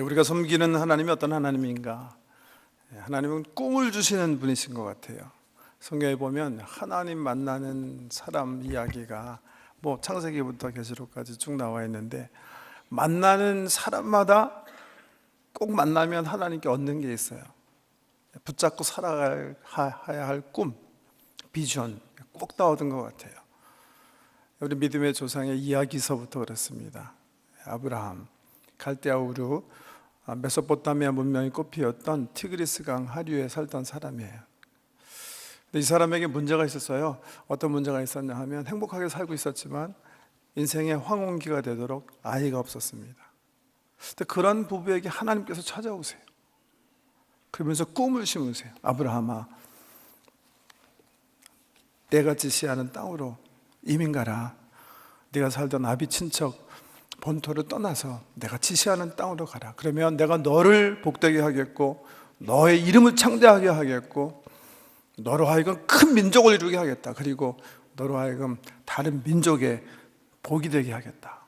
우리가 섬기는 하나님이 어떤 하나님인가? 하나님은 꿈을 주시는 분이신 것 같아요. 성경에 보면 하나님 만나는 사람 이야기가 창세기부터 계시록까지 쭉 나와 있는데, 만나는 사람마다 꼭 만나면 하나님께 얻는 게 있어요. 붙잡고 살아가야 할 꿈, 비전 꼭 다 얻은 것 같아요. 우리 믿음의 조상의 이야기서부터 그렇습니다. 아브라함, 갈대아 우르, 메소포타미아 문명이 꽃피었던 티그리스 강 하류에 살던 사람이에요. 근데 이 사람에게 문제가 있었어요. 어떤 문제가 있었냐 하면, 행복하게 살고 있었지만 인생의 황혼기가 되도록 아이가 없었습니다. 근데 그런 부부에게 하나님께서 찾아오세요. 그러면서 꿈을 심으세요. 아브라함아, 내가 지시하는 땅으로 이민 가라. 네가 살던 아비 친척 본토를 떠나서 내가 지시하는 땅으로 가라. 그러면 내가 너를 복되게 하겠고, 너의 이름을 창대하게 하겠고, 너로 하여금 큰 민족을 이루게 하겠다. 그리고 너로 하여금 다른 민족의 복이 되게 하겠다.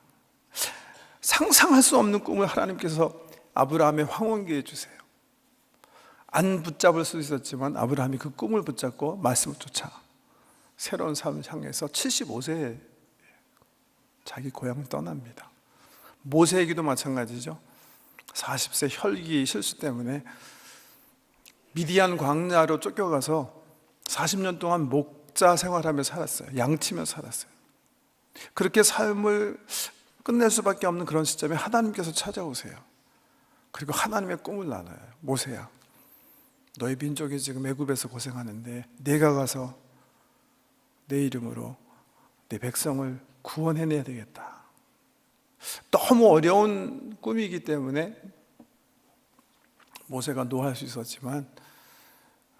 상상할 수 없는 꿈을 하나님께서 아브라함의 황혼기에 주세요. 안 붙잡을 수 있었지만 아브라함이 그 꿈을 붙잡고 말씀을 쫓아 새로운 삶을 향해서 75세에 자기 고향을 떠납니다. 모세에게도 마찬가지죠. 40세 혈기 실수 때문에 미디안 광야로 쫓겨가서 40년 동안 목자 생활하며 살았어요. 양치며 살았어요. 그렇게 삶을 끝낼 수밖에 없는 그런 시점에 하나님께서 찾아오세요. 그리고 하나님의 꿈을 나눠요. 모세야, 너희 민족이 지금 애굽에서 고생하는데 내가 가서 내 이름으로 내 백성을 구원해내야 되겠다. 너무 어려운 꿈이기 때문에 모세가 노할 수 있었지만,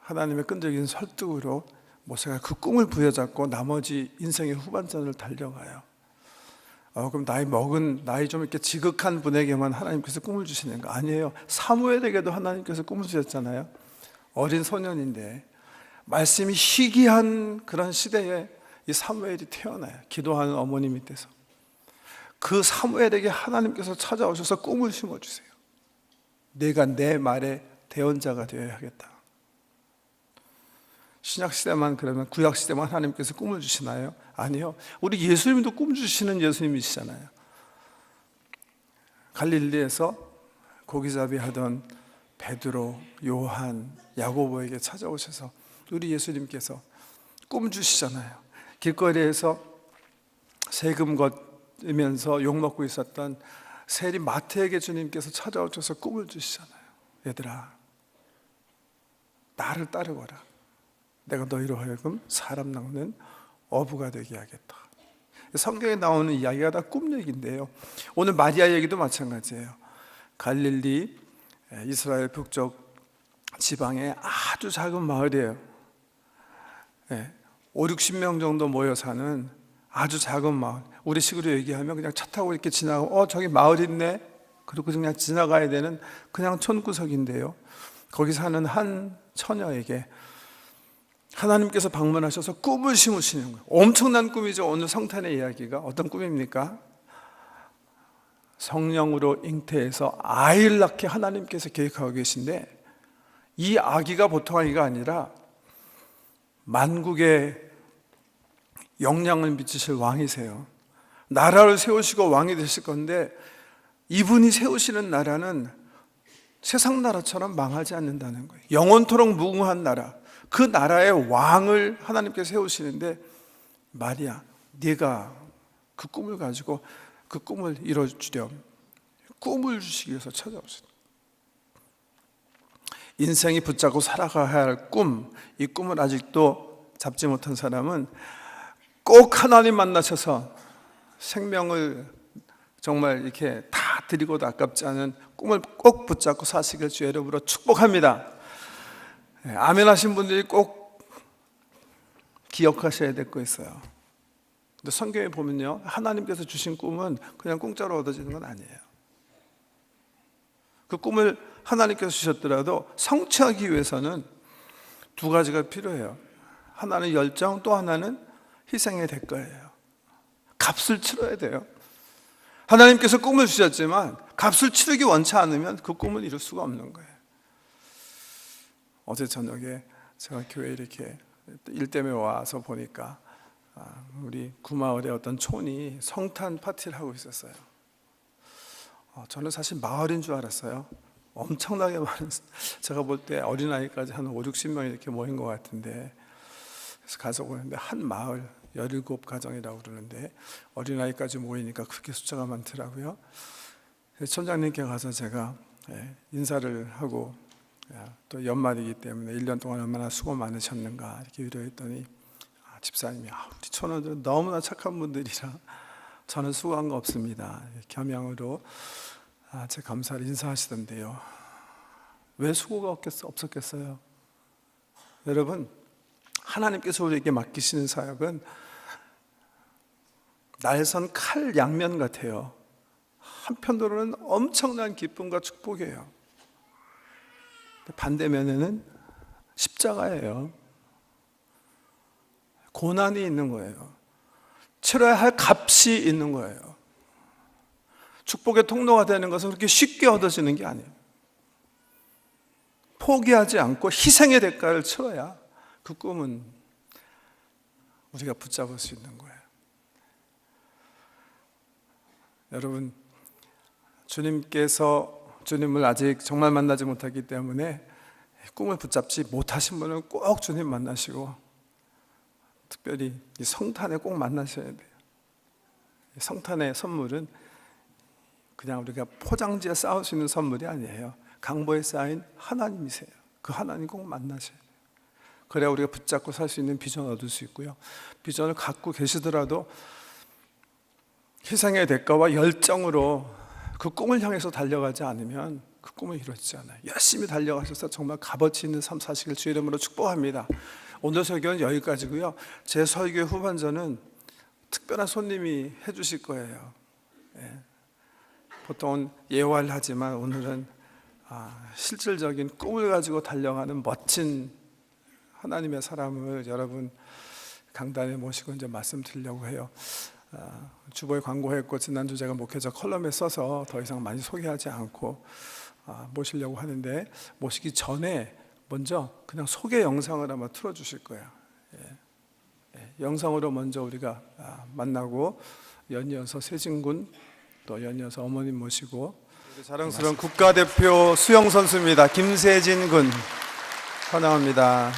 하나님의 끈질긴 설득으로 모세가 그 꿈을 부여잡고 나머지 인생의 후반전을 달려가요. 그럼 나이 좀 이렇게 지극한 분에게만 하나님께서 꿈을 주시는 거 아니에요. 사무엘에게도 하나님께서 꿈을 주셨잖아요. 어린 소년인데 말씀이 희귀한 그런 시대에 이 사무엘이 태어나요. 기도하는 어머니 밑에서. 그 사무엘에게 하나님께서 찾아오셔서 꿈을 심어주세요. 내가 내 말의 대언자가 되어야 하겠다. 신약시대만 그러면, 구약시대만 하나님께서 꿈을 주시나요? 아니요. 우리 예수님도 꿈 주시는 예수님이시잖아요. 갈릴리에서 고기잡이 하던 베드로, 요한, 야고보에게 찾아오셔서 우리 예수님께서 꿈 주시잖아요. 길거리에서 세금 걷으면서 욕먹고 있었던 세리 마태에게 주님께서 찾아오셔서 꿈을 주시잖아요. 얘들아, 나를 따르거라. 내가 너희로 하여금 사람 낚는 어부가 되게 하겠다. 성경에 나오는 이야기가 다 꿈 얘기인데요. 오늘 마리아 얘기도 마찬가지예요. 갈릴리 이스라엘 북쪽 지방의 아주 작은 마을이에요. 5, 60명 정도 모여 사는 아주 작은 마을. 우리 식으로 얘기하면 그냥 차 타고 이렇게 지나가고 저기 마을 있네, 그리고 그냥 지나가야 되는 그냥 촌구석인데요. 거기 사는 한 처녀에게 하나님께서 방문하셔서 꿈을 심으시는 거예요. 엄청난 꿈이죠. 오늘 성탄의 이야기가 어떤 꿈입니까? 성령으로 잉태해서 아이를 낳게 하나님께서 계획하고 계신데, 이 아기가 보통 아기가 아니라 만국의 영향을 미치실 왕이세요. 나라를 세우시고 왕이 되실 건데, 이분이 세우시는 나라는 세상 나라처럼 망하지 않는다는 거예요. 영원토록 무궁한 나라, 그 나라의 왕을 하나님께서 세우시는데, 마리아, 네가 그 꿈을 가지고 그 꿈을 이뤄주렴. 꿈을 주시기 위해서 찾아오셨다. 인생이 붙잡고 살아가야 할 꿈, 이 꿈을 아직도 잡지 못한 사람은 꼭 하나님 만나셔서 생명을 정말 이렇게 다 드리고도 아깝지 않은 꿈을 꼭 붙잡고 사시길 주의 이름으로 축복합니다. 아멘 하신 분들이 꼭 기억하셔야 될 거 있어요. 근데 성경에 보면요, 하나님께서 주신 꿈은 그냥 공짜로 얻어지는 건 아니에요. 그 꿈을 하나님께서 주셨더라도 성취하기 위해서는 두 가지가 필요해요. 하나는 열정, 또 하나는 희생의 대가예요. 값을 치러야 돼요. 하나님께서 꿈을 주셨지만 값을 치르기 원치 않으면 그 꿈을 이룰 수가 없는 거예요. 어제 저녁에 제가 교회 이렇게 일 때문에 와서 보니까 우리 구마을의 어떤 촌이 성탄 파티를 하고 있었어요. 저는 사실 마을인 줄 알았어요. 엄청나게 많은, 제가 볼 때 어린아이까지 한 5, 60명 이렇게 모인 것 같은데, 그래서 가서 보는데 한 마을 17가정이라고 그러는데 어린아이까지 모이니까 그렇게 숫자가 많더라고요. 그래서 촌장님께 가서 제가 인사를 하고, 또 연말이기 때문에 1년 동안 얼마나 수고 많으셨는가 이렇게 위로했더니 집사님이 우리 촌원들은 너무나 착한 분들이라 저는 수고한 거 없습니다. 겸양으로 제 감사를 인사하시던데요. 왜 수고가 없었겠어요? 여러분, 하나님께서 우리에게 맡기시는 사역은 날선 칼 양면 같아요. 한편으로는 엄청난 기쁨과 축복이에요. 반대면에는 십자가예요. 고난이 있는 거예요. 치러야 할 값이 있는 거예요. 축복의 통로가 되는 것은 그렇게 쉽게 얻어지는 게 아니에요. 포기하지 않고 희생의 대가를 치러야 그 꿈은 우리가 붙잡을 수 있는 거예요. 여러분, 주님을 아직 정말 만나지 못하기 때문에 꿈을 붙잡지 못하신 분은 꼭 주님 만나시고, 특별히 이 성탄에 꼭 만나셔야 돼요. 성탄의 선물은 그냥 우리가 포장지에 쌓을 수 있는 선물이 아니에요. 강보에 쌓인 하나님이세요. 그 하나님 꼭 만나셔야 돼요. 그래야 우리가 붙잡고 살 수 있는 비전을 얻을 수 있고요. 비전을 갖고 계시더라도 희생의 대가와 열정으로 그 꿈을 향해서 달려가지 않으면 그 꿈은 이루어지지 않아요. 열심히 달려가셔서 정말 값어치 있는 삶 사시길 주 이름으로 축복합니다. 오늘 설교는 여기까지고요. 제 설교의 후반전은 특별한 손님이 해주실 거예요. 보통은 예화를 하지만 오늘은 실질적인 꿈을 가지고 달려가는 멋진 하나님의 사람을 여러분 강단에 모시고 이제 말씀드리려고 해요. 주보에 광고했고 지난주 제가 목회자 컬럼에 써서 더 이상 많이 소개하지 않고 모시려고 하는데, 모시기 전에 먼저 그냥 소개 영상을 아마 틀어주실 거예요. 영상으로 먼저 우리가 만나고 연이어서 세진군, 또 연이어서 어머님 모시고 자랑스러운 국가대표 수영선수입니다. 김세진 군 환영합니다.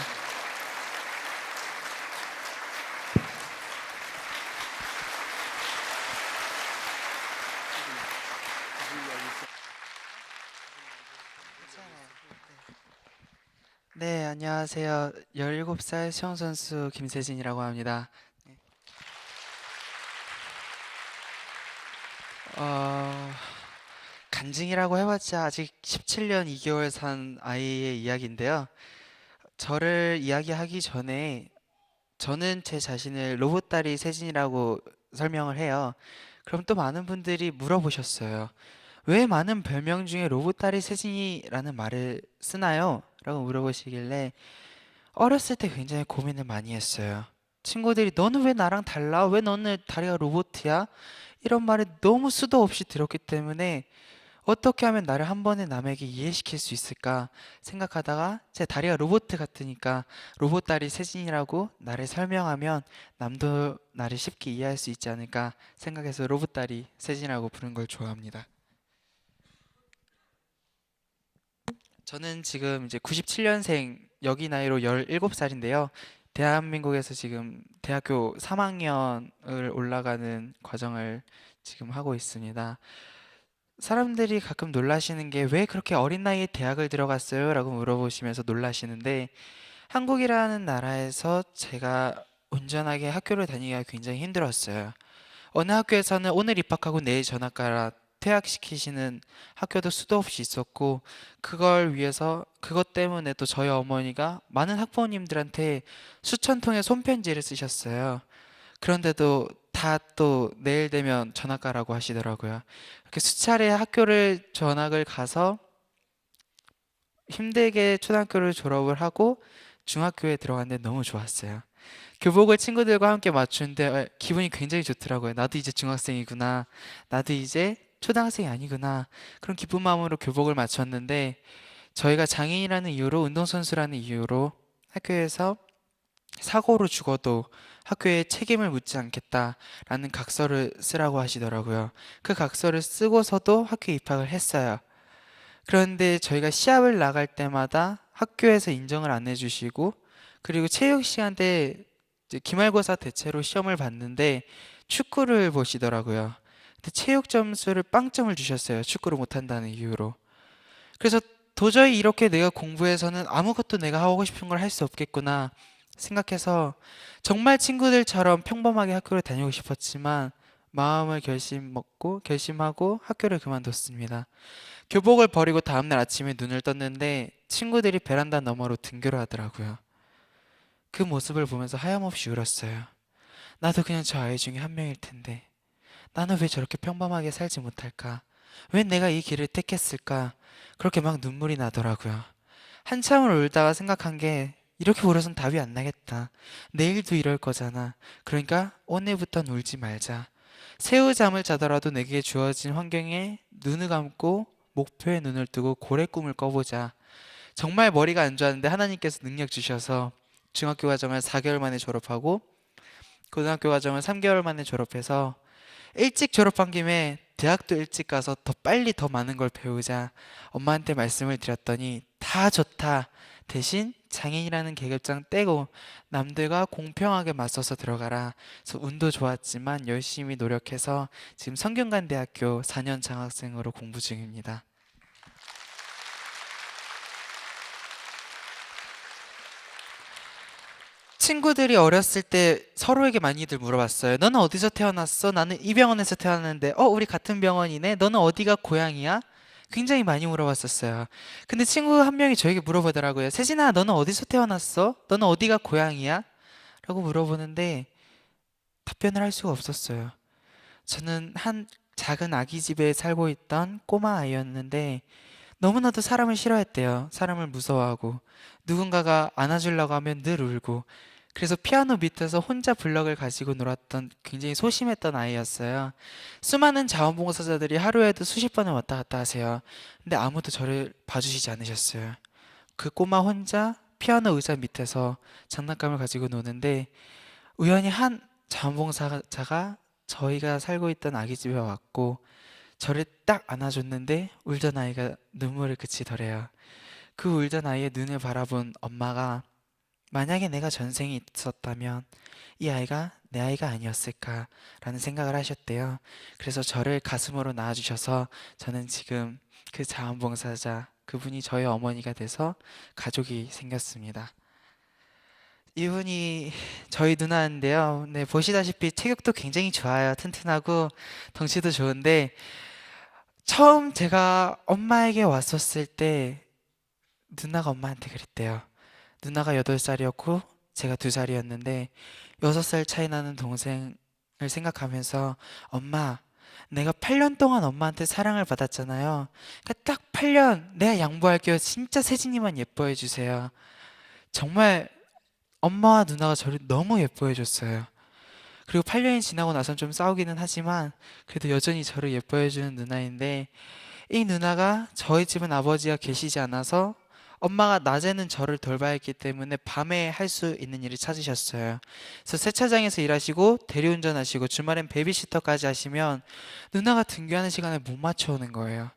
네, 안녕하세요. 17살 수영선수 김세진이라고 합니다. 간증이라고 해봤자 아직 17년 2개월 산 아이의 이야기인데요. 저를 이야기하기 전에 저는 제 자신을 로봇다리 세진이라고 설명을 해요. 그럼 또 많은 분들이 물어보셨어요. 왜 많은 별명 중에 로봇다리 세진이라는 말을 쓰나요? 라고 물어보시길래 어렸을 때 굉장히 고민을 많이 했어요. 친구들이 너는 왜 나랑 달라? 왜 너는 다리가 로봇이야? 이런 말을 너무 수도 없이 들었기 때문에 어떻게 하면 나를 한 번에 남에게 이해시킬 수 있을까 생각하다가 제 다리가 로봇 같으니까 로봇다리 세진이라고 나를 설명하면 남도 나를 쉽게 이해할 수 있지 않을까 생각해서 로봇다리 세진이라고 부르는 걸 좋아합니다. 저는 지금 이제 97년생, 여기 나이로 17살인데요. 대한민국에서 지금 대학교 3학년을 올라가는 과정을 지금 하고 있습니다. 사람들이 가끔 놀라시는 게 왜 그렇게 어린 나이에 대학을 들어갔어요? 라고 물어보시면서 놀라시는데, 한국이라는 나라에서 제가 온전하게 학교를 다니기가 굉장히 힘들었어요. 어느 학교에서는 오늘 입학하고 내일 전학 가라 퇴학시키시는 학교도 수도 없이 있었고, 그것 때문에 또 저희 어머니가 많은 학부모님들한테 수천 통의 손편지를 쓰셨어요. 그런데도 다 또 내일 되면 전학 가라고 하시더라고요. 이렇게 수차례 학교를 전학을 가서 힘들게 초등학교를 졸업을 하고 중학교에 들어갔는데 너무 좋았어요. 교복을 친구들과 함께 맞추는데 기분이 굉장히 좋더라고요. 나도 이제 중학생이구나. 나도 이제 초등학생이 아니구나. 그런 기쁜 마음으로 교복을 맞췄는데 저희가 장애인이라는 이유로 운동선수라는 이유로 학교에서 사고로 죽어도 학교에 책임을 묻지 않겠다라는 각서를 쓰라고 하시더라고요. 그 각서를 쓰고서도 학교에 입학을 했어요. 그런데 저희가 시합을 나갈 때마다 학교에서 인정을 안 해주시고 그리고 체육 시간 때 이제 기말고사 대체로 시험을 봤는데 축구를 보시더라고요. 근데 체육 점수를 빵점을 주셨어요. 축구를 못한다는 이유로. 그래서 도저히 이렇게 내가 공부해서는 아무것도 내가 하고 싶은 걸 할 수 없겠구나 생각해서 정말 친구들처럼 평범하게 학교를 다니고 싶었지만 마음을 결심하고 학교를 그만뒀습니다. 교복을 버리고 다음날 아침에 눈을 떴는데 친구들이 베란다 너머로 등교를 하더라고요. 그 모습을 보면서 하염없이 울었어요. 나도 그냥 저 아이 중에 한 명일 텐데 나는 왜 저렇게 평범하게 살지 못할까? 왜 내가 이 길을 택했을까? 그렇게 막 눈물이 나더라고요. 한참을 울다가 생각한 게 이렇게 울어선 답이 안 나겠다. 내일도 이럴 거잖아. 그러니까 오늘부턴 울지 말자. 새우 잠을 자더라도 내게 주어진 환경에 눈을 감고 목표에 눈을 뜨고 고래 꿈을 꿔보자. 정말 머리가 안 좋았는데 하나님께서 능력 주셔서 중학교 과정을 4개월 만에 졸업하고 고등학교 과정을 3개월 만에 졸업해서 일찍 졸업한 김에 대학도 일찍 가서 더 빨리 더 많은 걸 배우자 엄마한테 말씀을 드렸더니 다 좋다. 대신 장애인이라는 계급장 떼고 남들과 공평하게 맞서서 들어가라. 그래서 운도 좋았지만 열심히 노력해서 지금 성균관대학교 4년 장학생으로 공부 중입니다. 친구들이 어렸을 때 서로에게 많이들 물어봤어요. 너는 어디서 태어났어? 나는 이 병원에서 태어났는데, 우리 같은 병원이네? 너는 어디가 고향이야? 굉장히 많이 물어봤었어요. 근데 친구 한 명이 저에게 물어보더라고요. 세진아, 너는 어디서 태어났어? 너는 어디가 고향이야? 라고 물어보는데 답변을 할 수가 없었어요. 저는 한 작은 아기 집에 살고 있던 꼬마 아이였는데 너무나도 사람을 싫어했대요. 사람을 무서워하고 누군가가 안아주려고 하면 늘 울고 그래서 피아노 밑에서 혼자 블럭을 가지고 놀았던 굉장히 소심했던 아이였어요. 수많은 자원봉사자들이 하루에도 수십 번을 왔다 갔다 하세요. 근데 아무도 저를 봐주시지 않으셨어요. 그 꼬마 혼자 피아노 의자 밑에서 장난감을 가지고 노는데 우연히 한 자원봉사자가 저희가 살고 있던 아기 집에 왔고 저를 딱 안아줬는데 울던 아이가 눈물을 그치더래요. 그 울던 아이의 눈을 바라본 엄마가 만약에 내가 전생에 있었다면 이 아이가 내 아이가 아니었을까라는 생각을 하셨대요. 그래서 저를 가슴으로 낳아주셔서 저는 지금 그 자원봉사자 그분이 저희 어머니가 돼서 가족이 생겼습니다. 이분이 저희 누나인데요. 네, 보시다시피 체격도 굉장히 좋아요. 튼튼하고 덩치도 좋은데 처음 제가 엄마에게 왔었을 때 누나가 엄마한테 그랬대요. 누나가 8살이었고 제가 2살이었는데 6살 차이 나는 동생을 생각하면서 엄마, 내가 8년 동안 엄마한테 사랑을 받았잖아요. 그러니까 딱 8년 내가 양보할게요. 진짜 세진이만 예뻐해 주세요. 정말 엄마와 누나가 저를 너무 예뻐해 줬어요. 그리고 8년이 지나고 나선 좀 싸우기는 하지만 그래도 여전히 저를 예뻐해 주는 누나인데 이 누나가 저희 집은 아버지가 계시지 않아서 엄마가 낮에는 저를 돌봐야 했기 때문에 밤에 할 수 있는 일을 찾으셨어요. 그래서 세차장에서 일하시고 대리운전하시고 주말엔 베이비시터까지 하시면 누나가 등교하는 시간에 못 맞춰오는 거예요.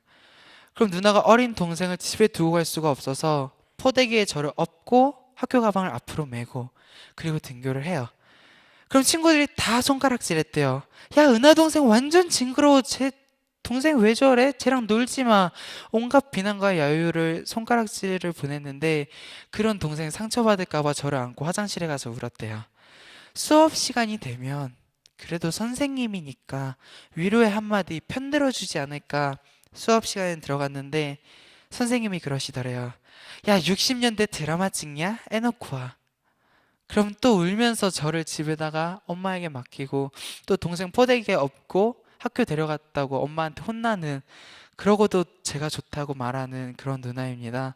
그럼 누나가 어린 동생을 집에 두고 갈 수가 없어서 포대기에 저를 업고 학교 가방을 앞으로 메고 그리고 등교를 해요. 그럼 친구들이 다 손가락질했대요. 야, 은하 동생 완전 징그러워. 쟤 동생 왜 저래? 쟤랑 놀지 마. 온갖 비난과 야유를 손가락질을 보냈는데 그런 동생 상처받을까 봐 저를 안고 화장실에 가서 울었대요. 수업 시간이 되면 그래도 선생님이니까 위로의 한마디 편들어 주지 않을까 수업 시간에 들어갔는데 선생님이 그러시더래요. 야, 60년대 드라마 찍냐? 해놓고 와. 그럼 또 울면서 저를 집에다가 엄마에게 맡기고 또 동생 포대기에 업고 학교 데려갔다고 엄마한테 혼나는, 그러고도 제가 좋다고 말하는 그런 누나입니다.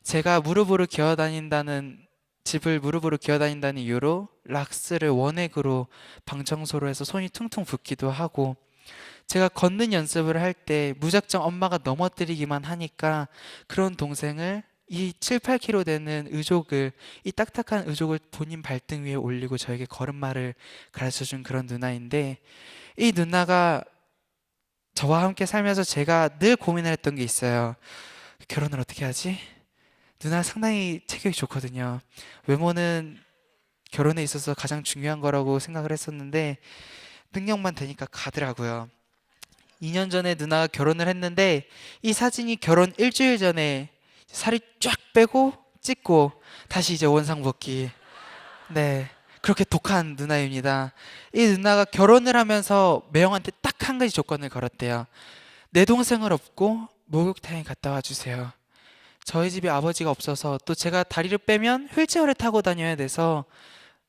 제가 무릎으로 기어다닌다는 집을 무릎으로 기어다닌다는 이유로 락스를 원액으로 방 청소를 해서 손이 퉁퉁 붓기도 하고, 제가 걷는 연습을 할 때 무작정 엄마가 넘어뜨리기만 하니까 그런 동생을 이 7, 8kg 되는 의족을, 이 딱딱한 의족을 본인 발등 위에 올리고 저에게 걸음마를 가르쳐 준 그런 누나인데, 이 누나가 저와 함께 살면서 제가 늘 고민을 했던 게 있어요. 결혼을 어떻게 하지? 누나 상당히 체격이 좋거든요. 외모는 결혼에 있어서 가장 중요한 거라고 생각을 했었는데 능력만 되니까 가더라고요. 2년 전에 누나가 결혼을 했는데 이 사진이 결혼 일주일 전에 살이 쫙 빼고 찢고 다시 이제 원상복귀. 네. 그렇게 독한 누나입니다. 이 누나가 결혼을 하면서 매형한테 딱 한 가지 조건을 걸었대요. 내 동생을 업고 목욕탕에 갔다 와 주세요. 저희 집에 아버지가 없어서 또 제가 다리를 빼면 휠체어를 타고 다녀야 돼서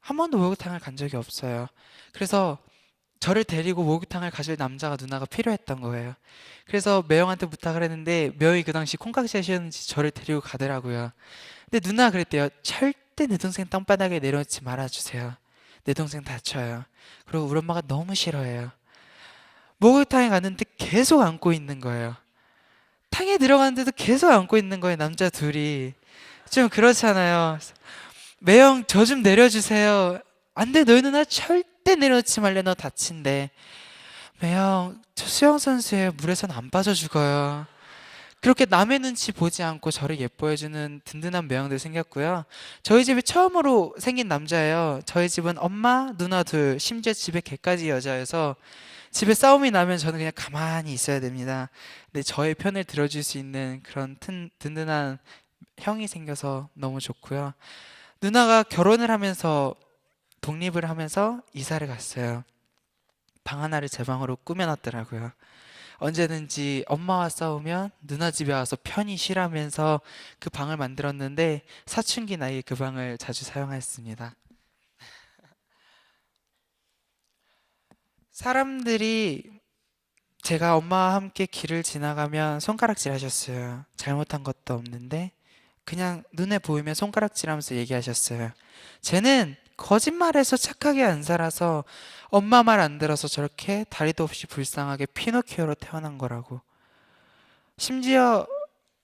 한 번도 목욕탕을 간 적이 없어요. 그래서 저를 데리고 목욕탕을 가실 남자가 누나가 필요했던 거예요. 그래서 매형한테 부탁을 했는데 매형이 그 당시 콩깍지하셨는지 저를 데리고 가더라고요. 근데 누나가 그랬대요. 절대 내 동생 땅바닥에 내려놓지 말아주세요. 내 동생 다쳐요. 그리고 우리 엄마가 너무 싫어해요. 목욕탕에 갔는데 계속 안고 있는 거예요. 탕에 들어갔는데도 계속 안고 있는 거예요. 남자 둘이. 좀 그렇잖아요. 매형 저 좀 내려주세요. 안 돼, 너희 누나 절대 내려놓지 말래. 너 다친대. 매형 저 수영선수예요. 물에선 안 빠져 죽어요. 그렇게 남의 눈치 보지 않고 저를 예뻐해주는 든든한 매형들 생겼고요. 저희 집에 처음으로 생긴 남자예요. 저희 집은 엄마, 누나 둘, 심지어 집에 개까지 여자여서 집에 싸움이 나면 저는 그냥 가만히 있어야 됩니다. 근데 저의 편을 들어줄 수 있는 그런 든든한 형이 생겨서 너무 좋고요. 누나가 결혼을 하면서 독립을 하면서 이사를 갔어요. 방 하나를 제 방으로 꾸며놨더라고요. 언제든지 엄마와 싸우면 누나 집에 와서 편히 쉬라면서 그 방을 만들었는데 사춘기 나이에 그 방을 자주 사용했습니다. 사람들이 제가 엄마와 함께 길을 지나가면 손가락질 하셨어요. 잘못한 것도 없는데 그냥 눈에 보이면 손가락질 하면서 얘기하셨어요. 쟤는 거짓말해서 착하게 안 살아서 엄마 말 안 들어서 저렇게 다리도 없이 불쌍하게 피노키오로 태어난 거라고. 심지어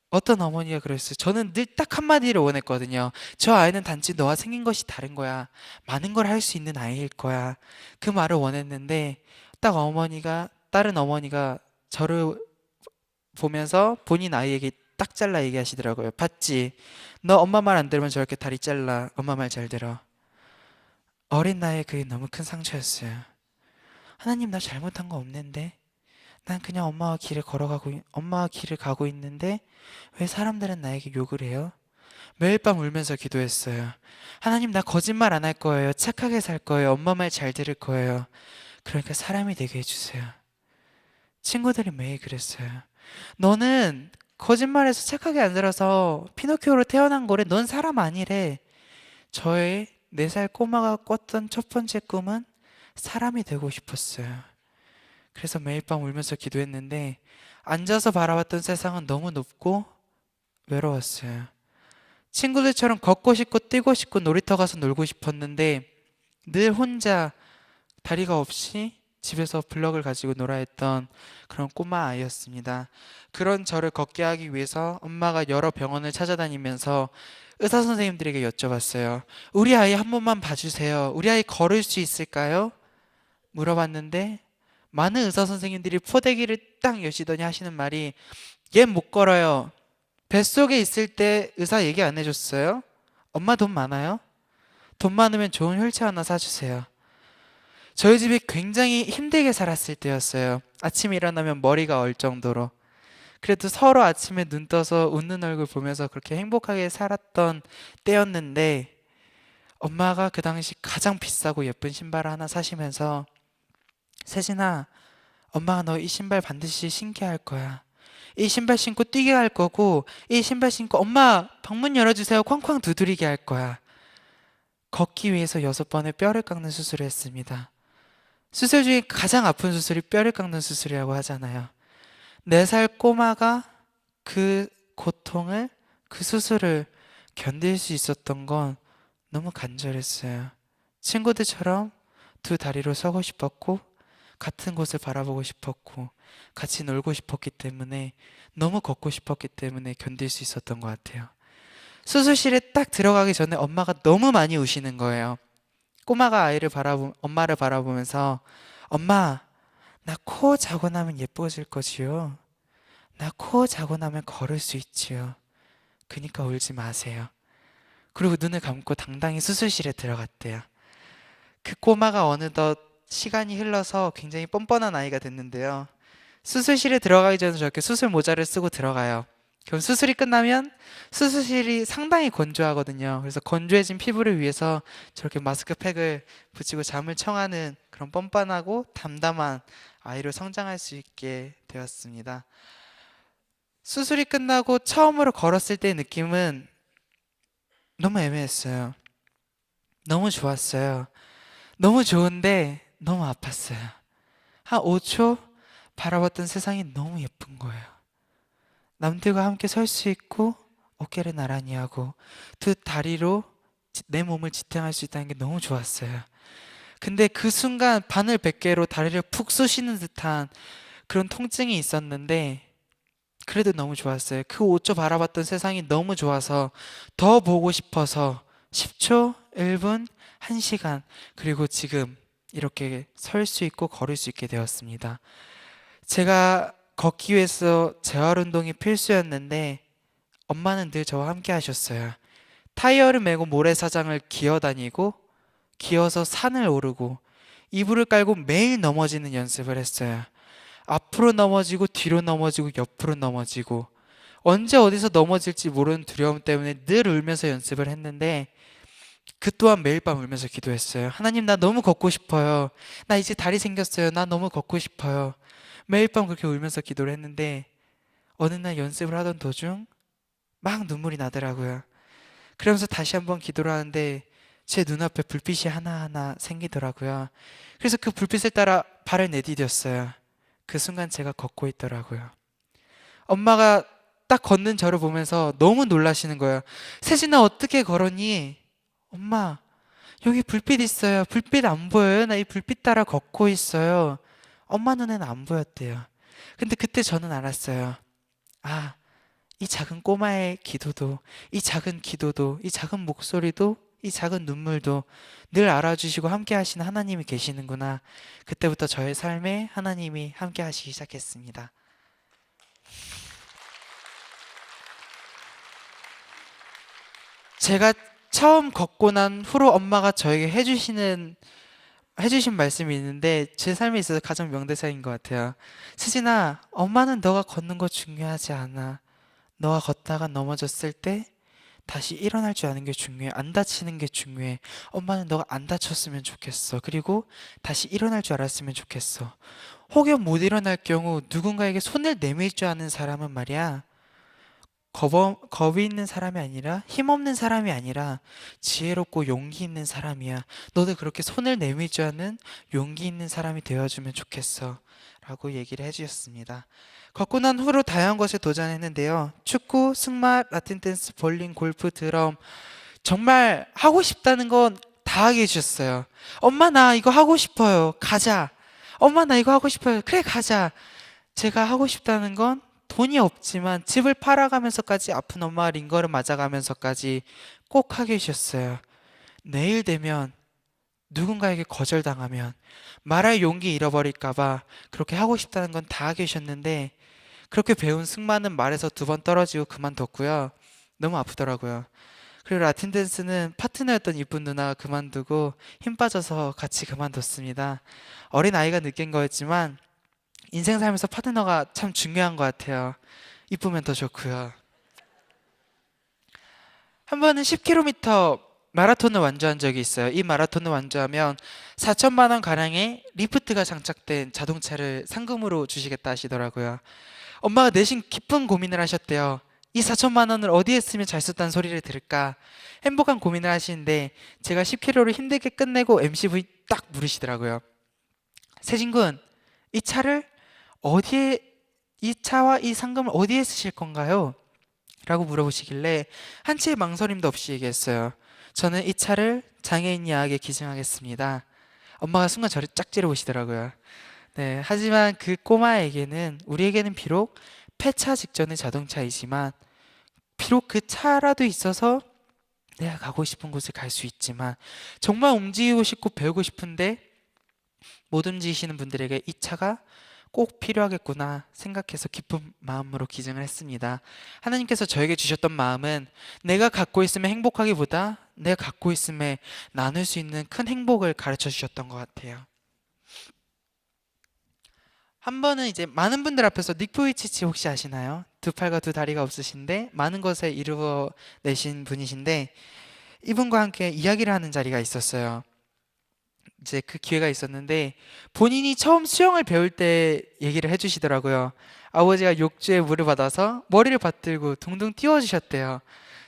어떤 어머니가 그랬어요. 저는 늘 딱 한마디를 원했거든요. 저 아이는 단지 너와 생긴 것이 다른 거야. 많은 걸 할 수 있는 아이일 거야. 그 말을 원했는데 딱 다른 어머니가 저를 보면서 본인 아이에게 딱 잘라 얘기하시더라고요. 봤지? 너 엄마 말 안 들으면 저렇게 다리 잘라. 엄마 말 잘 들어. 어린 나이에 그게 너무 큰 상처였어요. 하나님, 나 잘못한 거 없는데? 난 그냥 엄마와 길을 가고 있는데 왜 사람들은 나에게 욕을 해요? 매일 밤 울면서 기도했어요. 하나님, 나 거짓말 안 할 거예요. 착하게 살 거예요. 엄마 말 잘 들을 거예요. 그러니까 사람이 되게 해주세요. 친구들이 매일 그랬어요. 너는 거짓말해서 착하게 안 살아서 피노키오로 태어난 거래. 넌 사람 아니래. 저의 4살 꼬마가 꿨던 첫 번째 꿈은 사람이 되고 싶었어요. 그래서 매일 밤 울면서 기도했는데 앉아서 바라봤던 세상은 너무 높고 외로웠어요. 친구들처럼 걷고 싶고 뛰고 싶고 놀이터 가서 놀고 싶었는데 늘 혼자 다리가 없이 집에서 블럭을 가지고 놀아 했던 그런 꼬마 아이였습니다. 그런 저를 걷게 하기 위해서 엄마가 여러 병원을 찾아다니면서 의사 선생님들에게 여쭤봤어요. 우리 아이 한 번만 봐주세요. 우리 아이 걸을 수 있을까요? 물어봤는데 많은 의사 선생님들이 포대기를 딱 여시더니 하시는 말이 얘 못 걸어요. 뱃속에 있을 때 의사 얘기 안 해줬어요? 엄마 돈 많아요? 돈 많으면 좋은 휠체어 하나 사주세요. 저희 집이 굉장히 힘들게 살았을 때였어요. 아침에 일어나면 머리가 얼 정도로. 그래도 서로 아침에 눈 떠서 웃는 얼굴 보면서 그렇게 행복하게 살았던 때였는데 엄마가 그 당시 가장 비싸고 예쁜 신발을 하나 사시면서 세진아, 엄마가 너 이 신발 반드시 신게 할 거야. 이 신발 신고 뛰게 할 거고 이 신발 신고 엄마 방문 열어주세요 쾅쾅 두드리게 할 거야. 걷기 위해서 6번의 뼈를 깎는 수술을 했습니다. 수술 중에 가장 아픈 수술이 뼈를 깎는 수술이라고 하잖아요. 4살 꼬마가 그 고통을, 그 수술을 견딜 수 있었던 건 너무 간절했어요. 친구들처럼 두 다리로 서고 싶었고 같은 곳을 바라보고 싶었고 같이 놀고 싶었기 때문에 너무 걷고 싶었기 때문에 견딜 수 있었던 것 같아요. 수술실에 딱 들어가기 전에 엄마가 너무 많이 우시는 거예요. 꼬마가 엄마를 바라보면서 엄마, 나 코 자고 나면 예뻐질 거지요. 나 코 자고 나면 걸을 수 있지요. 그니까 울지 마세요. 그리고 눈을 감고 당당히 수술실에 들어갔대요. 그 꼬마가 어느덧 시간이 흘러서 굉장히 뻔뻔한 아이가 됐는데요. 수술실에 들어가기 전에 저렇게 수술 모자를 쓰고 들어가요. 그럼 수술이 끝나면 수술실이 상당히 건조하거든요. 그래서 건조해진 피부를 위해서 저렇게 마스크팩을 붙이고 잠을 청하는 그런 뻔뻔하고 담담한 아이로 성장할 수 있게 되었습니다. 수술이 끝나고 처음으로 걸었을 때의 느낌은 너무 애매했어요. 너무 좋았어요. 너무 좋은데 너무 아팠어요. 한 5초 바라봤던 세상이 너무 예쁜 거예요. 남들과 함께 설 수 있고 어깨를 나란히 하고 두 다리로 내 몸을 지탱할 수 있다는 게 너무 좋았어요. 근데 그 순간 바늘 100개로 다리를 푹 쑤시는 듯한 그런 통증이 있었는데 그래도 너무 좋았어요. 그 5초 바라봤던 세상이 너무 좋아서 더 보고 싶어서 10초, 1분, 1시간 그리고 지금 이렇게 설 수 있고 걸을 수 있게 되었습니다. 제가 걷기 위해서 재활 운동이 필수였는데 엄마는 늘 저와 함께 하셨어요. 타이어를 메고 모래사장을 기어 다니고 기어서 산을 오르고 이불을 깔고 매일 넘어지는 연습을 했어요. 앞으로 넘어지고 뒤로 넘어지고 옆으로 넘어지고 언제 어디서 넘어질지 모르는 두려움 때문에 늘 울면서 연습을 했는데 그 또한 매일 밤 울면서 기도했어요. 하나님, 나 너무 걷고 싶어요. 나 이제 다리 생겼어요. 나 너무 걷고 싶어요. 매일 밤 그렇게 울면서 기도를 했는데 어느 날 연습을 하던 도중 막 눈물이 나더라고요. 그러면서 다시 한번 기도를 하는데 제 눈앞에 불빛이 하나하나 생기더라고요. 그래서 그 불빛을 따라 발을 내디뎠어요. 그 순간 제가 걷고 있더라고요. 엄마가 딱 걷는 저를 보면서 너무 놀라시는 거예요. 세진아, 어떻게 걸었니? 엄마, 여기 불빛 있어요. 불빛 안 보여요? 나 이 불빛 따라 걷고 있어요. 엄마 눈에는 안 보였대요. 근데 그때 저는 알았어요. 아, 이 작은 꼬마의 기도도, 이 작은 기도도, 이 작은 목소리도, 이 작은 눈물도 늘 알아주시고 함께 하시는 하나님이 계시는구나. 그때부터 저의 삶에 하나님이 함께 하시기 시작했습니다. 제가 처음 걷고 난 후로 엄마가 저에게 해주신 말씀이 있는데 제 삶에 있어서 가장 명대사인 것 같아요. 수진아, 엄마는 너가 걷는 거 중요하지 않아. 너가 걷다가 넘어졌을 때 다시 일어날 줄 아는 게 중요해. 안 다치는 게 중요해. 엄마는 너가 안 다쳤으면 좋겠어. 그리고 다시 일어날 줄 알았으면 좋겠어. 혹여 못 일어날 경우 누군가에게 손을 내밀 줄 아는 사람은 말이야, 겁이 있는 사람이 아니라 힘없는 사람이 아니라 지혜롭고 용기 있는 사람이야. 너도 그렇게 손을 내밀 줄 아는 용기 있는 사람이 되어주면 좋겠어 라고 얘기를 해주셨습니다. 걷고 난 후로 다양한 것에 도전했는데요. 축구, 승마, 라틴 댄스, 볼링, 골프, 드럼, 정말 하고 싶다는 건 다 하게 해주셨어요. 엄마, 나 이거 하고 싶어요. 가자. 엄마, 나 이거 하고 싶어요. 그래, 가자. 제가 하고 싶다는 건 돈이 없지만 집을 팔아가면서까지 아픈 엄마가 링거를 맞아가면서까지 꼭 하게 해주셨어요. 내일 되면 누군가에게 거절당하면 말할 용기 잃어버릴까봐 그렇게 하고 싶다는 건 다 하게 해주셨는데 그렇게 배운 승마는 말에서 2번 떨어지고 그만뒀고요. 너무 아프더라고요. 그리고 라틴 댄스는 파트너였던 이쁜 누나가 그만두고 힘 빠져서 같이 그만뒀습니다. 어린 아이가 느낀 거였지만 인생 살면서 파트너가 참 중요한 것 같아요. 이쁘면 더 좋고요. 한 번은 10km 마라톤을 완주한 적이 있어요. 이 마라톤을 완주하면 4천만 원 가량의 리프트가 장착된 자동차를 상금으로 주시겠다 하시더라고요. 엄마가 내심 깊은 고민을 하셨대요. 이 4천만 원을 어디에 쓰면 잘 썼다는 소리를 들을까? 행복한 고민을 하시는데 제가 10km를 힘들게 끝내고 MCV 딱 물으시더라고요. 세진군, 이 차와 이 상금을 어디에 쓰실 건가요? 라고 물어보시길래 한치의 망설임도 없이 얘기했어요. 저는 이 차를 장애인 야학에 기증하겠습니다. 엄마가 순간 저를 짝 찌르보시더라고요. 네, 하지만 그 꼬마에게는, 우리에게는 비록 폐차 직전의 자동차이지만, 비록 그 차라도 있어서 내가 가고 싶은 곳을 갈 수 있지만, 정말 움직이고 싶고 배우고 싶은데 못 움직이시는 분들에게 이 차가 꼭 필요하겠구나 생각해서 기쁜 마음으로 기증을 했습니다. 하나님께서 저에게 주셨던 마음은 내가 갖고 있음에 행복하기보다 내가 갖고 있음에 나눌 수 있는 큰 행복을 가르쳐 주셨던 것 같아요. 한 번은 이제 많은 분들 앞에서 닉 보이치치 혹시 아시나요? 두 팔과 두 다리가 없으신데 많은 것을 이루어내신 분이신데, 이분과 함께 이야기를 하는 자리가 있었어요. 이제 그 기회가 있었는데 본인이 처음 수영을 배울 때 얘기를 해주시더라고요. 아버지가 욕조에 물을 받아서 머리를 받들고 둥둥 띄워주셨대요.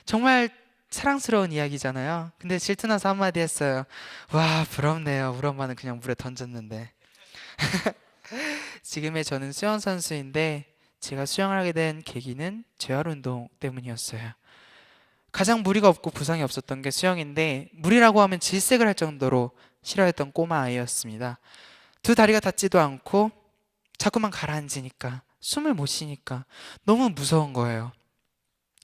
정말 사랑스러운 이야기잖아요. 근데 질투나서 한마디 했어요. 와, 부럽네요. 우리 엄마는 그냥 물에 던졌는데. 지금의 저는 수영 선수인데, 제가 수영을 하게 된 계기는 재활 운동 때문이었어요. 가장 무리가 없고 부상이 없었던 게 수영인데, 무리라고 하면 질색을 할 정도로 싫어했던 꼬마 아이였습니다. 두 다리가 닿지도 않고 자꾸만 가라앉으니까, 숨을 못 쉬니까 너무 무서운 거예요.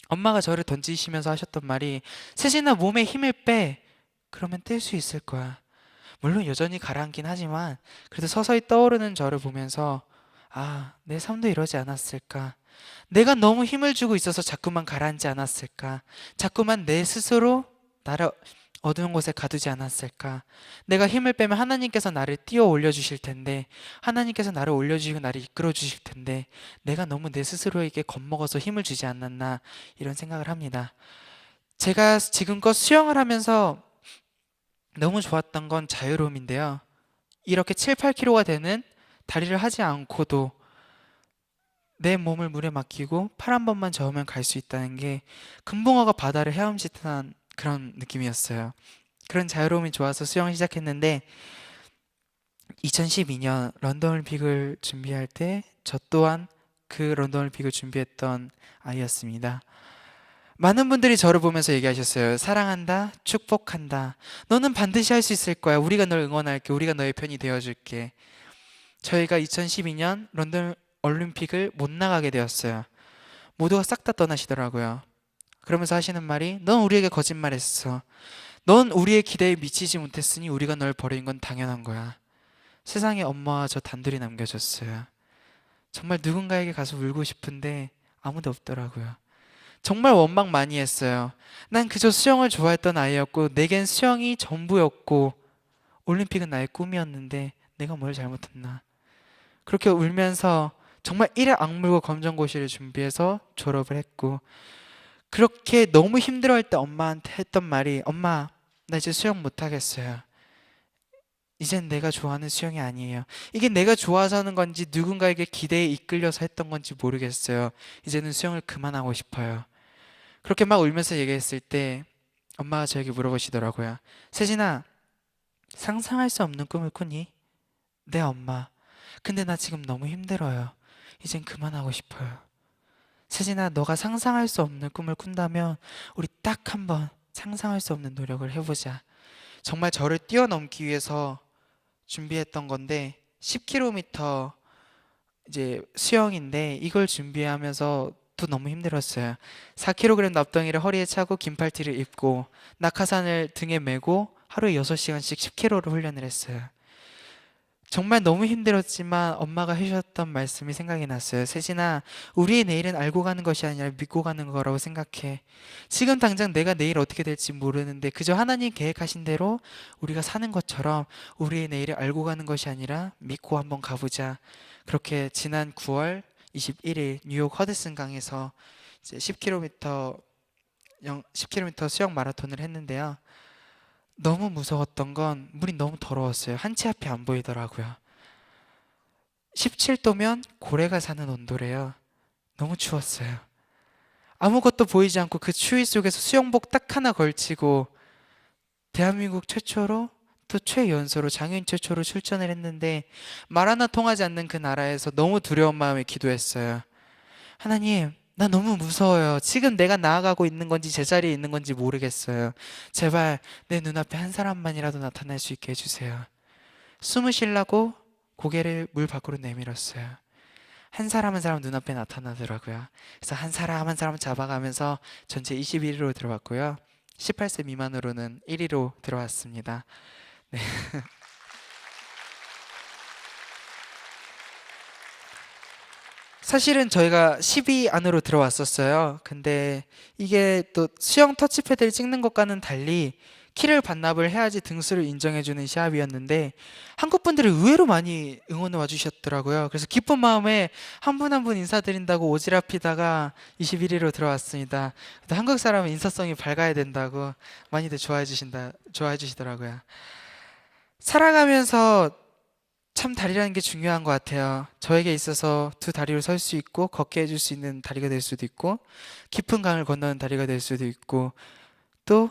엄마가 저를 던지시면서 하셨던 말이, 세진아, 몸에 힘을 빼. 그러면 뗄 수 있을 거야. 물론 여전히 가라앉긴 하지만 그래도 서서히 떠오르는 저를 보면서, 아, 내 삶도 이러지 않았을까? 내가 너무 힘을 주고 있어서 자꾸만 가라앉지 않았을까? 자꾸만 내 스스로 나를 어두운 곳에 가두지 않았을까? 내가 힘을 빼면 하나님께서 나를 띄워 올려주실 텐데, 하나님께서 나를 올려주시고 나를 이끌어 주실 텐데, 내가 너무 내 스스로에게 겁먹어서 힘을 주지 않았나, 이런 생각을 합니다. 제가 지금껏 수영을 하면서 너무 좋았던 건 자유로움인데요. 이렇게 7, 8kg가 되는 다리를 하지 않고도 내 몸을 물에 맡기고 팔 한 번만 저으면 갈 수 있다는 게 금붕어가 바다를 헤엄치듯한 그런 느낌이었어요. 그런 자유로움이 좋아서 수영을 시작했는데, 2012년 런던 올림픽을 준비할 때 저 또한 그 런던 올림픽을 준비했던 아이였습니다. 많은 분들이 저를 보면서 얘기하셨어요. 사랑한다, 축복한다. 너는 반드시 할 수 있을 거야. 우리가 널 응원할게. 우리가 너의 편이 되어줄게. 저희가 2012년 런던 올림픽을 못 나가게 되었어요. 모두가 싹 다 떠나시더라고요. 그러면서 하시는 말이, 넌 우리에게 거짓말했어. 넌 우리의 기대에 미치지 못했으니 우리가 널 버린 건 당연한 거야. 세상에 엄마와 저 단둘이 남겨졌어요. 정말 누군가에게 가서 울고 싶은데 아무도 없더라고요. 정말 원망 많이 했어요. 난 그저 수영을 좋아했던 아이였고 내겐 수영이 전부였고 올림픽은 나의 꿈이었는데 내가 뭘 잘못했나. 그렇게 울면서 정말 이래 악물고 검정고시를 준비해서 졸업을 했고, 그렇게 너무 힘들어할 때 엄마한테 했던 말이, 엄마, 나 이제 수영 못하겠어요. 이젠 내가 좋아하는 수영이 아니에요. 이게 내가 좋아서 하는 건지 누군가에게 기대에 이끌려서 했던 건지 모르겠어요. 이제는 수영을 그만하고 싶어요. 그렇게 막 울면서 얘기했을 때 엄마가 저에게 물어보시더라고요. 세진아, 상상할 수 없는 꿈을 꾸니? 네, 엄마. 근데 나 지금 너무 힘들어요. 이젠 그만하고 싶어요. 세진아, 너가 상상할 수 없는 꿈을 꾼다면 우리 딱 한번 상상할 수 없는 노력을 해보자. 정말 저를 뛰어넘기 위해서 준비했던 건데 10km 이제 수영인데, 이걸 준비하면서 또 너무 힘들었어요. 4kg 납덩이를 허리에 차고 긴팔티를 입고 낙하산을 등에 메고 하루에 6시간씩 10km를 훈련을 했어요. 정말 너무 힘들었지만 엄마가 해주셨던 말씀이 생각이 났어요. 세진아, 우리의 내일은 알고 가는 것이 아니라 믿고 가는 거라고 생각해. 지금 당장 내가 내일 어떻게 될지 모르는데 그저 하나님 계획하신 대로 우리가 사는 것처럼 우리의 내일을 알고 가는 것이 아니라 믿고 한번 가보자. 그렇게 지난 9월 21일 뉴욕 허드슨 강에서 이제 10km 수영 마라톤을 했는데요. 너무 무서웠던 건 물이 너무 더러웠어요. 한 치 앞이 안 보이더라고요. 17도면 고래가 사는 온도래요. 너무 추웠어요. 아무것도 보이지 않고 그 추위 속에서 수영복 딱 하나 걸치고 대한민국 최초로 또 최연소로 장애인 최초로 출전을 했는데 말 하나 통하지 않는 그 나라에서 너무 두려운 마음에 기도했어요. 하나님, 나 너무 무서워요. 지금 내가 나아가고 있는 건지 제자리에 있는 건지 모르겠어요. 제발 내 눈앞에 한 사람만이라도 나타날 수 있게 해주세요. 숨을 쉬려고 고개를 물 밖으로 내밀었어요. 한 사람 한 사람 눈앞에 나타나더라고요. 그래서 한 사람 한 사람 잡아가면서 전체 21위로 들어왔고요. 18세 미만으로는 1위로 들어왔습니다. 네. 사실은 저희가 10위 안으로 들어왔었어요. 근데 이게 또 수영 터치패드를 찍는 것과는 달리 키를 반납을 해야지 등수를 인정해주는 시합이었는데 한국 분들이 의외로 많이 응원을 와주셨더라고요. 그래서 기쁜 마음에 한 분 한 분 인사드린다고 오지랖히다가 21위로 들어왔습니다. 또 한국 사람은 인사성이 밝아야 된다고 많이들 좋아해 주시더라고요. 살아가면서 참 다리라는 게 중요한 것 같아요. 저에게 있어서 두 다리로 설 수 있고 걷게 해줄 수 있는 다리가 될 수도 있고 깊은 강을 건너는 다리가 될 수도 있고 또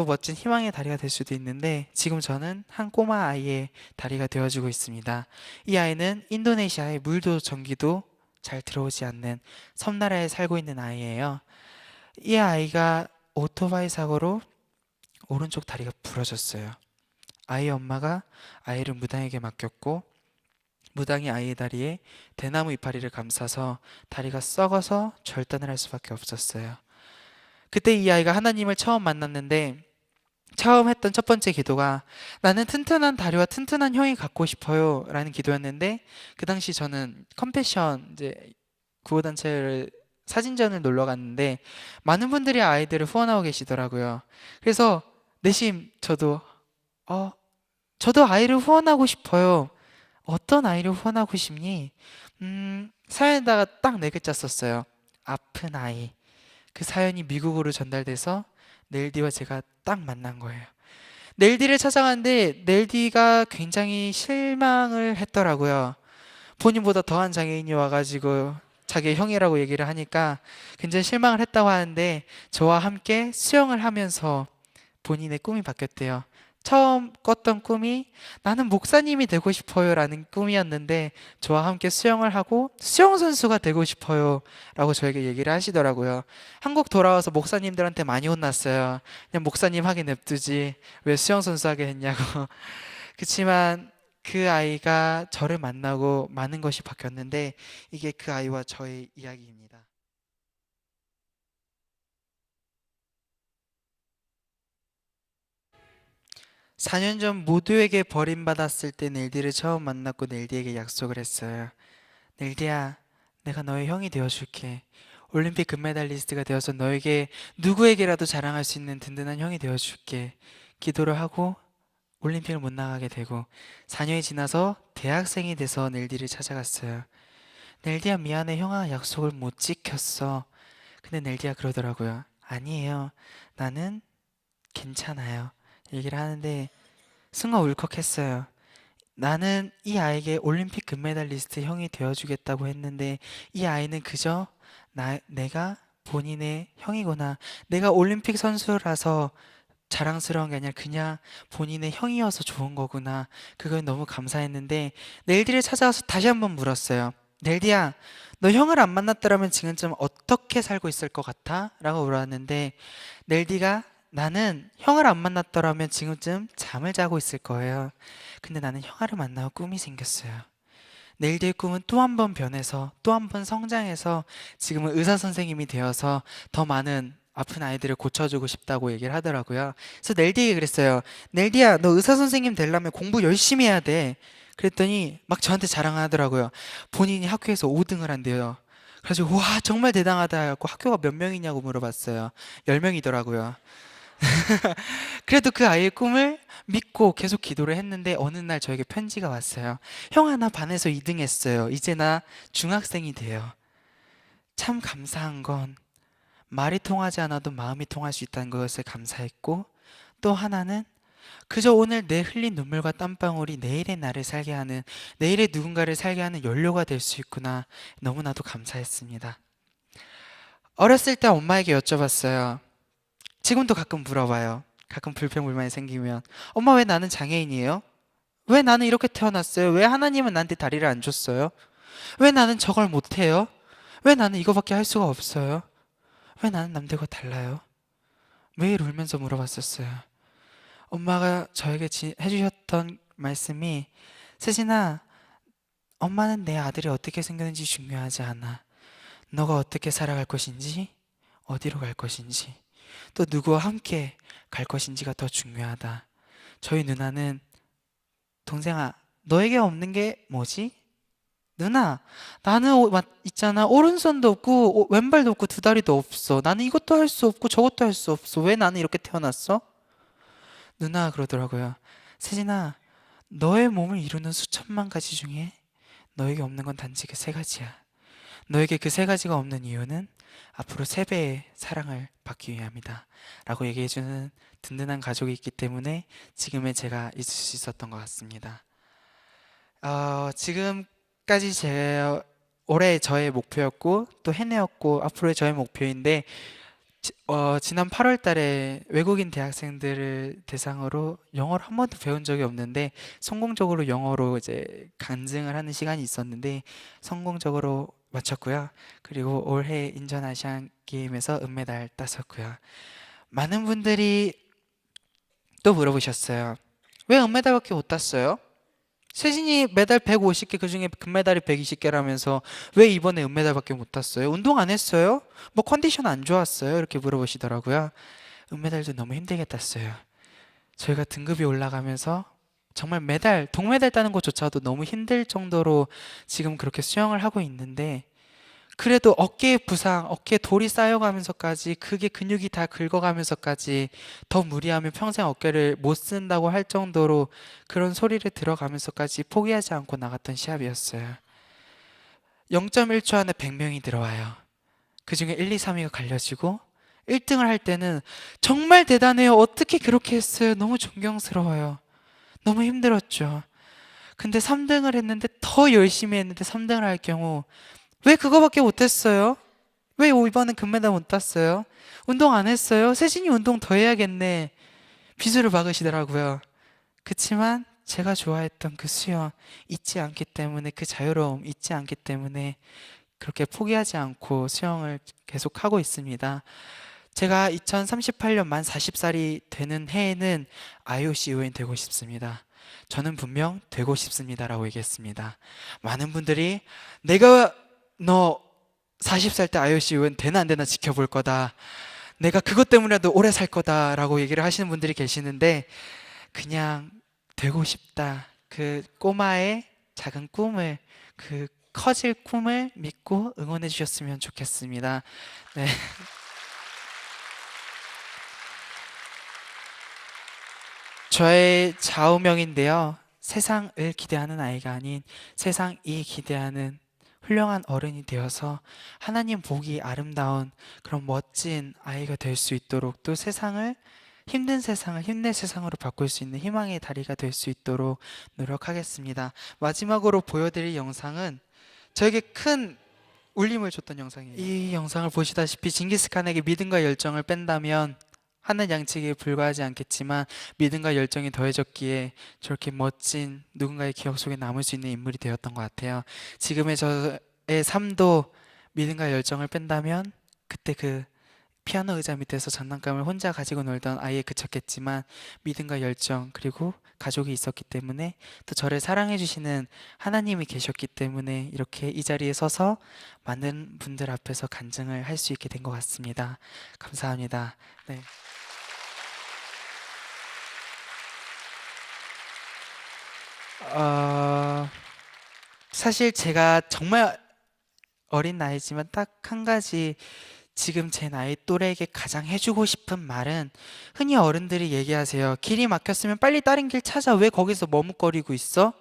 멋진 희망의 다리가 될 수도 있는데 지금 저는 한 꼬마 아이의 다리가 되어주고 있습니다. 이 아이는 인도네시아의 물도 전기도 잘 들어오지 않는 섬나라에 살고 있는 아이예요. 이 아이가 오토바이 사고로 오른쪽 다리가 부러졌어요. 아이 엄마가 아이를 무당에게 맡겼고 무당이 아이의 다리에 대나무 이파리를 감싸서 다리가 썩어서 절단을 할 수밖에 없었어요. 그때 이 아이가 하나님을 처음 만났는데 처음 했던 첫 번째 기도가 나는 튼튼한 다리와 튼튼한 형이 갖고 싶어요 라는 기도였는데 그 당시 저는 컴패션 이제 구호단체를 사진전을 놀러 갔는데 많은 분들이 아이들을 후원하고 계시더라고요. 그래서 내심 저도 아이를 후원하고 싶어요. 어떤 아이를 후원하고 싶니? 사연에다가 딱 4개 짰었어요. 아픈 아이. 그 사연이 미국으로 전달돼서 넬디와 제가 딱 만난 거예요. 넬디를 찾아갔는데 넬디가 굉장히 실망을 했더라고요. 본인보다 더한 장애인이 와가지고 자기 형이라고 얘기를 하니까 굉장히 실망을 했다고 하는데 저와 함께 수영을 하면서 본인의 꿈이 바뀌었대요. 처음 꿨던 꿈이 나는 목사님이 되고 싶어요 라는 꿈이었는데 저와 함께 수영을 하고 수영선수가 되고 싶어요 라고 저에게 얘기를 하시더라고요. 한국 돌아와서 목사님들한테 많이 혼났어요. 그냥 목사님 하게 냅두지 왜 수영선수 하게 했냐고. 그치만 그 아이가 저를 만나고 많은 것이 바뀌었는데 이게 그 아이와 저의 이야기입니다. 4년 전 모두에게 버림받았을 때 넬디를 처음 만났고 넬디에게 약속을 했어요. 넬디야, 내가 너의 형이 되어줄게. 올림픽 금메달리스트가 되어서 너에게 누구에게라도 자랑할 수 있는 든든한 형이 되어줄게. 기도를 하고 올림픽을 못 나가게 되고 4년이 지나서 대학생이 돼서 넬디를 찾아갔어요. 넬디야 미안해 형아 약속을 못 지켰어. 근데 넬디야 그러더라고요. 아니에요. 나는 괜찮아요. 얘기를 하는데 순간 울컥했어요. 나는 이 아이에게 올림픽 금메달리스트 형이 되어주겠다고 했는데 이 아이는 그저 내가 본인의 형이구나. 내가 올림픽 선수라서 자랑스러운 게 아니라 그냥 본인의 형이어서 좋은 거구나. 그걸 너무 감사했는데 넬디를 찾아와서 다시 한번 물었어요. 넬디야, 너 형을 안 만났더라면 지금쯤 어떻게 살고 있을 것 같아? 라고 물었는데 넬디가 나는 형을 안 만났더라면 지금쯤 잠을 자고 있을 거예요. 근데 나는 형아를 만나고 꿈이 생겼어요. 넬디의 꿈은 또 한 번 변해서 또 한 번 성장해서 지금은 의사 선생님이 되어서 더 많은 아픈 아이들을 고쳐주고 싶다고 얘기를 하더라고요. 그래서 넬디에게 그랬어요. 넬디야, 너 의사 선생님 되려면 공부 열심히 해야 돼. 그랬더니 막 저한테 자랑하더라고요. 본인이 학교에서 5등을 한대요. 그래서 와 정말 대단하다 해갖고 학교가 몇 명이냐고 물어봤어요. 10명이더라고요. 그래도 그 아이의 꿈을 믿고 계속 기도를 했는데 어느 날 저에게 편지가 왔어요. 형아 나 반에서 2등 했어요. 이제 나 중학생이 돼요. 참 감사한 건 말이 통하지 않아도 마음이 통할 수 있다는 것에 감사했고 또 하나는 그저 오늘 내 흘린 눈물과 땀방울이 내일의 나를 살게 하는 내일의 누군가를 살게 하는 연료가 될 수 있구나 너무나도 감사했습니다. 어렸을 때 엄마에게 여쭤봤어요. 지금도 가끔 물어봐요. 가끔 불평불만이 생기면 엄마 왜 나는 장애인이에요? 왜 나는 이렇게 태어났어요? 왜 하나님은 나한테 다리를 안 줬어요? 왜 나는 저걸 못해요? 왜 나는 이거밖에 할 수가 없어요? 왜 나는 남들과 달라요? 매일 울면서 물어봤었어요. 엄마가 저에게 해주셨던 말씀이, 세진아, 엄마는 내 아들이 어떻게 생겼는지 중요하지 않아. 너가 어떻게 살아갈 것인지, 어디로 갈 것인지, 또 누구와 함께 갈 것인지가 더 중요하다. 저희 누나는, 동생아, 너에게 없는 게 뭐지? 누나, 나는 있잖아. 오른손도 없고 왼발도 없고 두 다리도 없어. 나는 이것도 할 수 없고 저것도 할 수 없어. 왜 나는 이렇게 태어났어? 누나 그러더라고요. 세진아, 너의 몸을 이루는 수천만 가지 중에 너에게 없는 건 단지 그 세 가지야. 너에게 그 세 가지가 없는 이유는 앞으로 세 배의 사랑을 받기 위함이다. 라고 얘기해주는 든든한 가족이 있기 때문에 지금의 제가 있을 수 있었던 것 같습니다. 지금까지 올해 저의 목표였고 또 해내었고 앞으로의 저의 목표인데, 지난 8월 달에 외국인 대학생들을 대상으로 영어를 한 번도 배운 적이 없는데 성공적으로 영어로 이제 간증을 하는 시간이 있었는데 성공적으로 마쳤고요. 그리고 올해 인천 아시안 게임에서 은메달 땄었고요. 많은 분들이 또 물어보셨어요. 왜 은메달밖에 못 땄어요? 세진이 메달 150개, 그중에 금메달이 120개라면서 왜 이번에 은메달밖에 못 땄어요? 운동 안 했어요? 뭐 컨디션 안 좋았어요? 이렇게 물어보시더라고요. 은메달도 너무 힘들게 땄어요. 저희가 등급이 올라가면서 정말 동메달 따는 것조차도 너무 힘들 정도로 지금 그렇게 수영을 하고 있는데, 그래도 어깨에 부상, 어깨에 돌이 쌓여가면서까지, 그게 근육이 다 긁어가면서까지 더 무리하면 평생 어깨를 못 쓴다고 할 정도로 그런 소리를 들어가면서까지 포기하지 않고 나갔던 시합이었어요. 0.1초 안에 100명이 들어와요. 그 중에 1, 2, 3위가 갈려지고 1등을 할 때는 정말 대단해요. 어떻게 그렇게 했어요? 너무 존경스러워요. 너무 힘들었죠. 근데 3등을 했는데, 더 열심히 했는데 3등을 할 경우 왜 그거밖에 못했어요? 왜 이번엔 금메달 못 땄어요? 운동 안 했어요? 세진이 운동 더 해야겠네. 비수를 박으시더라고요. 그치만 제가 좋아했던 그 수영 잊지 않기 때문에, 그 자유로움 잊지 않기 때문에 그렇게 포기하지 않고 수영을 계속 하고 있습니다. 제가 2038년 만 40살이 되는 해에는 IOC 요인 되고 싶습니다. 저는 분명 되고 싶습니다라고 얘기했습니다. 많은 분들이 내가 너 40살 때 IOC 요인 되나 안 되나 지켜볼 거다. 내가 그것 때문에라도 오래 살 거다라고 얘기를 하시는 분들이 계시는데, 그냥 되고 싶다. 그 꼬마의 작은 꿈을, 그 커질 꿈을 믿고 응원해 주셨으면 좋겠습니다. 네. 저의 좌우명인데요. 세상을 기대하는 아이가 아닌 세상이 기대하는 훌륭한 어른이 되어서 하나님 보기 아름다운 그런 멋진 아이가 될 수 있도록, 또 힘든 세상을 힘내 세상으로 바꿀 수 있는 희망의 다리가 될 수 있도록 노력하겠습니다. 마지막으로 보여드릴 영상은 저에게 큰 울림을 줬던 영상이에요. 이 영상을 보시다시피 징기스칸에게 믿음과 열정을 뺀다면 하늘 양치기에 불과하지 않겠지만, 믿음과 열정이 더해졌기에 저렇게 멋진 누군가의 기억 속에 남을 수 있는 인물이 되었던 것 같아요. 지금의 저의 삶도 믿음과 열정을 뺀다면 그때 그 피아노 의자 밑에서 장난감을 혼자 가지고 놀던 아이에 그쳤겠지만, 믿음과 열정 그리고 가족이 있었기 때문에, 또 저를 사랑해 주시는 하나님이 계셨기 때문에 이렇게 이 자리에 서서 많은 분들 앞에서 간증을 할 수 있게 된 것 같습니다. 감사합니다. 네. 사실 제가 정말 어린 나이지만 딱 한 가지 지금 제 나이 또래에게 가장 해주고 싶은 말은, 흔히 어른들이 얘기하세요. 길이 막혔으면 빨리 다른 길 찾아. 왜 거기서 머뭇거리고 있어?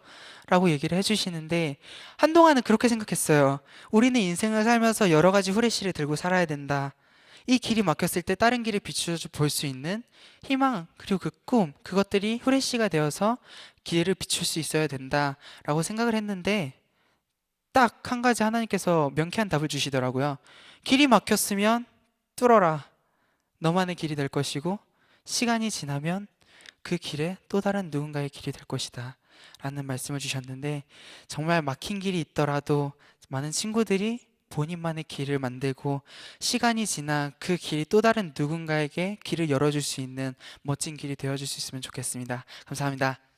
라고 얘기를 해주시는데, 한동안은 그렇게 생각했어요. 우리는 인생을 살면서 여러 가지 후레쉬를 들고 살아야 된다. 이 길이 막혔을 때 다른 길을 비추어 볼 수 있는 희망, 그리고 그 꿈, 그것들이 후레쉬가 되어서 길을 비출 수 있어야 된다라고 생각을 했는데, 딱 한 가지 하나님께서 명쾌한 답을 주시더라고요. 길이 막혔으면 뚫어라. 너만의 길이 될 것이고, 시간이 지나면 그 길에 또 다른 누군가의 길이 될 것이다 라는 말씀을 주셨는데, 정말 막힌 길이 있더라도 많은 친구들이 본인만의 길을 만들고 시간이 지나 그 길이 또 다른 누군가에게 길을 열어줄 수 있는 멋진 길이 되어줄 수 있으면 좋겠습니다. 감사합니다.